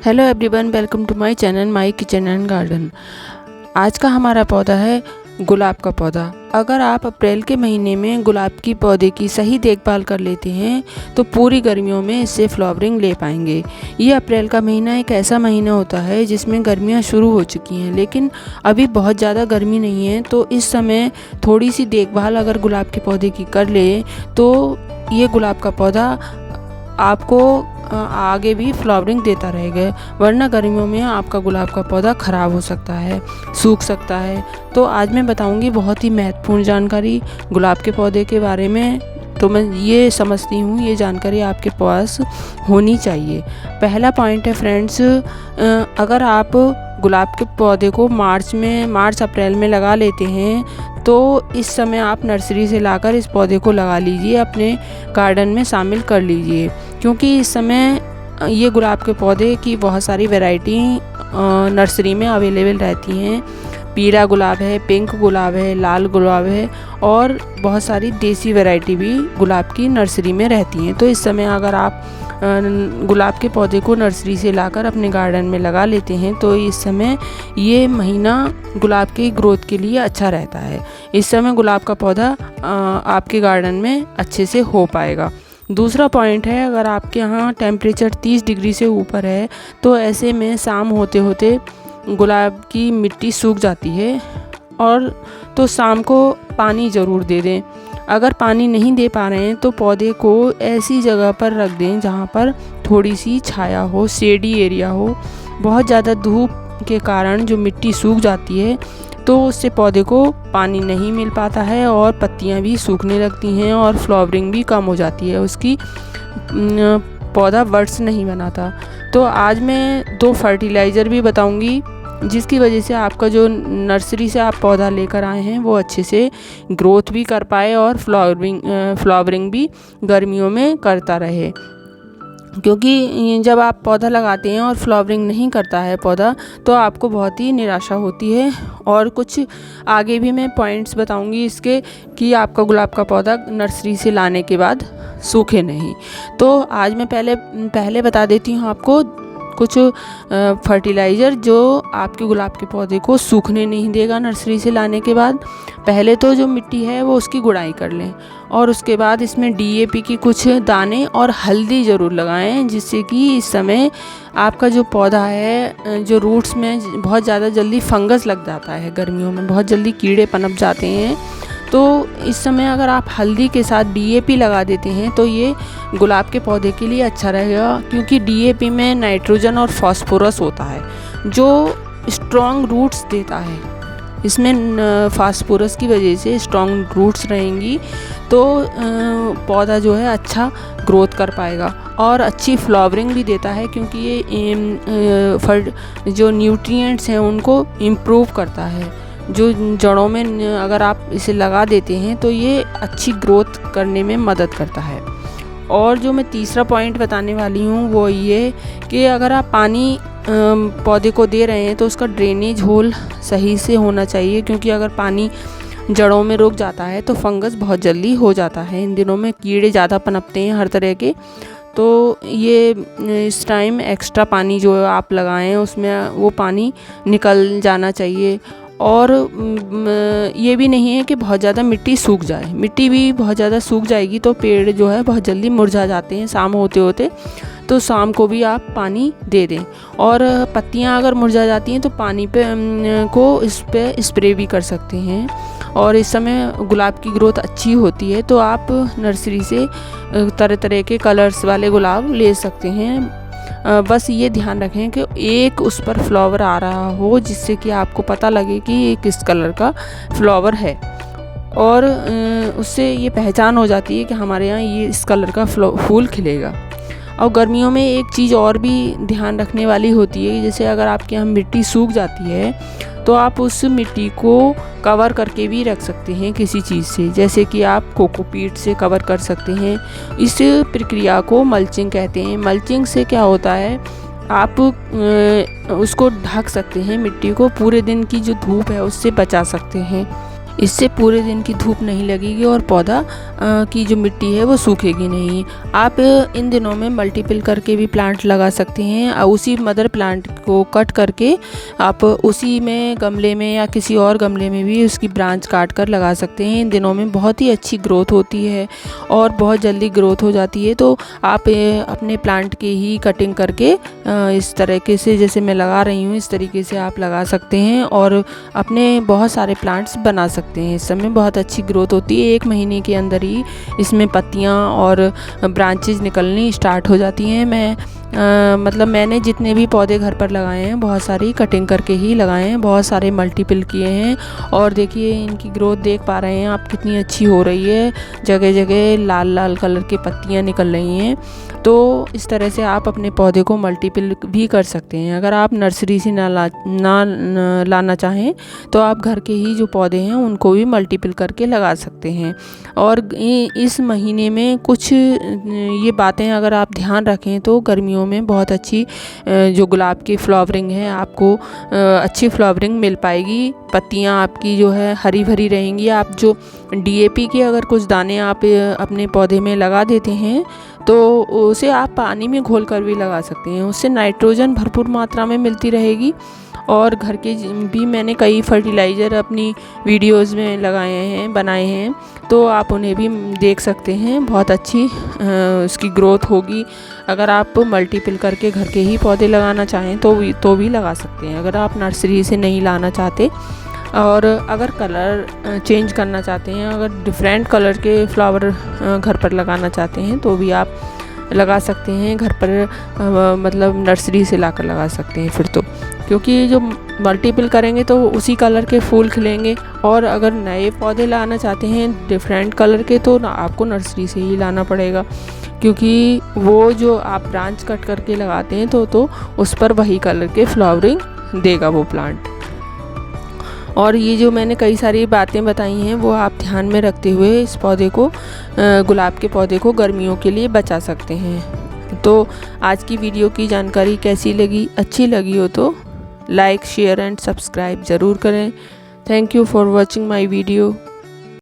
Hello everyone, welcome to my channel my kitchen and garden. आज का हमारा पौधा है गुलाब का पौधा। अगर आप अप्रैल के महीने में गुलाब की पौधे की सही देखभाल कर लेते हैं तो पूरी गर्मियों में इससे फ्लावरिंग ले पाएंगे। ये अप्रैल का महीना एक ऐसा महीना होता है जिसमें गर्मियां शुरू हो चुकी हैं, लेकिन अभी बहुत ज़्यादा गर्मी नहीं है। तो इस समय थोड़ी सी देखभाल अगर गुलाब के पौधे की कर ले तो ये गुलाब का पौधा आपको आगे भी फ्लावरिंग देता रहेगा, वरना गर्मियों में आपका गुलाब का पौधा ख़राब हो सकता है, सूख सकता है। तो आज मैं बताऊंगी बहुत ही महत्वपूर्ण जानकारी गुलाब के पौधे के बारे में। तो मैं ये समझती हूँ ये जानकारी आपके पास होनी चाहिए। पहला पॉइंट है फ्रेंड्स, अगर आप गुलाब के पौधे को मार्च अप्रैल में लगा लेते हैं तो इस समय आप नर्सरी से लाकर इस पौधे को लगा लीजिए, अपने गार्डन में शामिल कर लीजिए, क्योंकि इस समय ये गुलाब के पौधे की बहुत सारी वैरायटी नर्सरी में अवेलेबल रहती हैं। पीला गुलाब है, पिंक गुलाब है, लाल गुलाब है और बहुत सारी देसी वैरायटी भी गुलाब की नर्सरी में रहती हैं। तो इस समय अगर आप गुलाब के पौधे को नर्सरी से लाकर अपने गार्डन में लगा लेते हैं तो इस समय ये महीना गुलाब की ग्रोथ के लिए अच्छा रहता है। इस समय गुलाब का पौधा आपके गार्डन में अच्छे से हो पाएगा। दूसरा पॉइंट है, अगर आपके यहाँ टेम्परेचर 30 डिग्री से ऊपर है तो ऐसे में शाम होते होते गुलाब की मिट्टी सूख जाती है, और तो शाम को पानी ज़रूर दे दें। अगर पानी नहीं दे पा रहे हैं तो पौधे को ऐसी जगह पर रख दें जहाँ पर थोड़ी सी छाया हो, शेडी एरिया हो। बहुत ज़्यादा धूप के कारण जो मिट्टी सूख जाती है तो उससे पौधे को पानी नहीं मिल पाता है और पत्तियाँ भी सूखने लगती हैं और फ्लावरिंग भी कम हो जाती है, उसकी पौधा वर्ड्स नहीं बनाता। तो आज मैं 2 फर्टिलाइज़र भी बताऊंगी जिसकी वजह से आपका जो नर्सरी से आप पौधा लेकर आए हैं वो अच्छे से ग्रोथ भी कर पाए और फ्लावरिंग भी गर्मियों में करता रहे। क्योंकि जब आप पौधा लगाते हैं और फ्लावरिंग नहीं करता है पौधा तो आपको बहुत ही निराशा होती है। और कुछ आगे भी मैं पॉइंट्स बताऊंगी इसके कि आपका गुलाब का पौधा नर्सरी से लाने के बाद सूखे नहीं। तो आज मैं पहले बता देती हूँ आपको कुछ फर्टिलाइज़र जो आपके गुलाब के पौधे को सूखने नहीं देगा नर्सरी से लाने के बाद। पहले तो जो मिट्टी है वो उसकी गुड़ाई कर लें और उसके बाद इसमें DAP की कुछ दाने और हल्दी ज़रूर लगाएं, जिससे कि इस समय आपका जो पौधा है जो रूट्स में बहुत ज़्यादा जल्दी फंगस लग जाता है, गर्मियों में बहुत जल्दी कीड़े पनप जाते हैं। तो इस समय अगर आप हल्दी के साथ DAP लगा देते हैं तो ये गुलाब के पौधे के लिए अच्छा रहेगा, क्योंकि DAP में नाइट्रोजन और फास्फोरस होता है जो स्ट्रॉन्ग रूट्स देता है। इसमें फास्फोरस की वजह से स्ट्रॉन्ग रूट्स रहेंगी तो पौधा जो है अच्छा ग्रोथ कर पाएगा और अच्छी फ्लावरिंग भी देता है, क्योंकि ये जो न्यूट्रिएंट्स हैं उनको इम्प्रूव करता है। जो जड़ों में अगर आप इसे लगा देते हैं तो ये अच्छी ग्रोथ करने में मदद करता है। और जो मैं तीसरा पॉइंट बताने वाली हूँ वो ये कि अगर आप पानी पौधे को दे रहे हैं तो उसका ड्रेनेज होल सही से होना चाहिए, क्योंकि अगर पानी जड़ों में रुक जाता है तो फंगस बहुत जल्दी हो जाता है। इन दिनों में कीड़े ज़्यादा पनपते हैं हर तरह के, तो ये इस टाइम एक्स्ट्रा पानी जो आप लगाएं उसमें वो पानी निकल जाना चाहिए। और ये भी नहीं है कि बहुत ज़्यादा मिट्टी सूख जाए, मिट्टी भी बहुत ज़्यादा सूख जाएगी तो पेड़ जो है बहुत जल्दी मुरझा जाते हैं शाम होते होते। तो शाम को भी आप पानी दे दें, और पत्तियां अगर मुरझा जाती हैं तो पानी को इस पे स्प्रे भी कर सकते हैं। और इस समय गुलाब की ग्रोथ अच्छी होती है तो आप नर्सरी से तरह तरह के कलर्स वाले गुलाब ले सकते हैं। बस ये ध्यान रखें कि एक उस पर फ्लावर आ रहा हो जिससे कि आपको पता लगे कि ये किस कलर का फ्लावर है, और उससे ये पहचान हो जाती है कि हमारे यहाँ ये इस कलर का फूल खिलेगा। और गर्मियों में एक चीज़ और भी ध्यान रखने वाली होती है, जैसे अगर आपके यहाँ मिट्टी सूख जाती है तो आप उस मिट्टी को कवर करके भी रख सकते हैं किसी चीज़ से, जैसे कि आप कोकोपीट से कवर कर सकते हैं। इस प्रक्रिया को मल्चिंग कहते हैं। मल्चिंग से क्या होता है, आप उसको ढक सकते हैं, मिट्टी को पूरे दिन की जो धूप है उससे बचा सकते हैं। इससे पूरे दिन की धूप नहीं लगेगी और पौधा की जो मिट्टी है वो सूखेगी नहीं। आप इन दिनों में मल्टीपल करके भी प्लांट लगा सकते हैं। उसी मदर प्लांट को कट करके आप उसी में गमले में या किसी और गमले में भी उसकी ब्रांच काट कर लगा सकते हैं। इन दिनों में बहुत ही अच्छी ग्रोथ होती है और बहुत जल्दी ग्रोथ हो जाती है। तो आप अपने प्लांट की ही कटिंग करके इस तरीके से जैसे मैं लगा रही हूँ, इस तरीके से आप लगा सकते हैं और अपने बहुत सारे प्लांट्स बना सकते हैं। इस समय बहुत अच्छी ग्रोथ होती है। 1 महीने के अंदर ही इसमें पत्तियाँ और ब्रांचेज निकलनी स्टार्ट हो जाती हैं। मतलब मैंने जितने भी पौधे घर पर लगाए हैं बहुत सारी कटिंग करके ही लगाए हैं, बहुत सारे मल्टीपल किए हैं और देखिए इनकी ग्रोथ देख पा रहे हैं आप कितनी अच्छी हो रही है। जगह जगह लाल लाल कलर की पत्तियां निकल रही हैं। तो इस तरह से आप अपने पौधे को मल्टीपल भी कर सकते हैं। अगर आप नर्सरी से ना लाना चाहें तो आप घर के ही जो पौधे हैं उनको भी मल्टीपल करके लगा सकते हैं। और इस महीने में कुछ ये बातें अगर आप ध्यान रखें तो गर्मियों में बहुत अच्छी जो गुलाब की फ्लावरिंग है आपको अच्छी फ्लावरिंग मिल पाएगी। पत्तियां आपकी जो है हरी भरी रहेंगी। आप जो DAP के अगर कुछ दाने आप अपने पौधे में लगा देते हैं तो उसे आप पानी में घोल कर भी लगा सकते हैं। उससे नाइट्रोजन भरपूर मात्रा में मिलती रहेगी। और घर के भी मैंने कई फर्टिलाइज़र अपनी वीडियोस में बनाए हैं, तो आप उन्हें भी देख सकते हैं। बहुत अच्छी उसकी ग्रोथ होगी। अगर आप मल्टीपल करके घर के ही पौधे लगाना चाहें तो भी लगा सकते हैं, अगर आप नर्सरी से नहीं लाना चाहते। और अगर कलर चेंज करना चाहते हैं, अगर डिफरेंट कलर के फ्लावर घर पर लगाना चाहते हैं तो भी आप लगा सकते हैं घर पर, मतलब नर्सरी से लाकर लगा सकते हैं फिर तो, क्योंकि जो मल्टीपल करेंगे तो उसी कलर के फूल खिलेंगे। और अगर नए पौधे लाना चाहते हैं डिफरेंट कलर के तो आपको नर्सरी से ही लाना पड़ेगा, क्योंकि वो जो आप ब्रांच कट करके लगाते हैं तो उस पर वही कलर के फ्लावरिंग देगा वो प्लांट। और ये जो मैंने कई सारी बातें बताई हैं वो आप ध्यान में रखते हुए इस पौधे को, गुलाब के पौधे को गर्मियों के लिए बचा सकते हैं। तो आज की वीडियो की जानकारी कैसी लगी? अच्छी लगी हो तो लाइक, शेयर एंड सब्सक्राइब ज़रूर करें। Thank you for watching my video.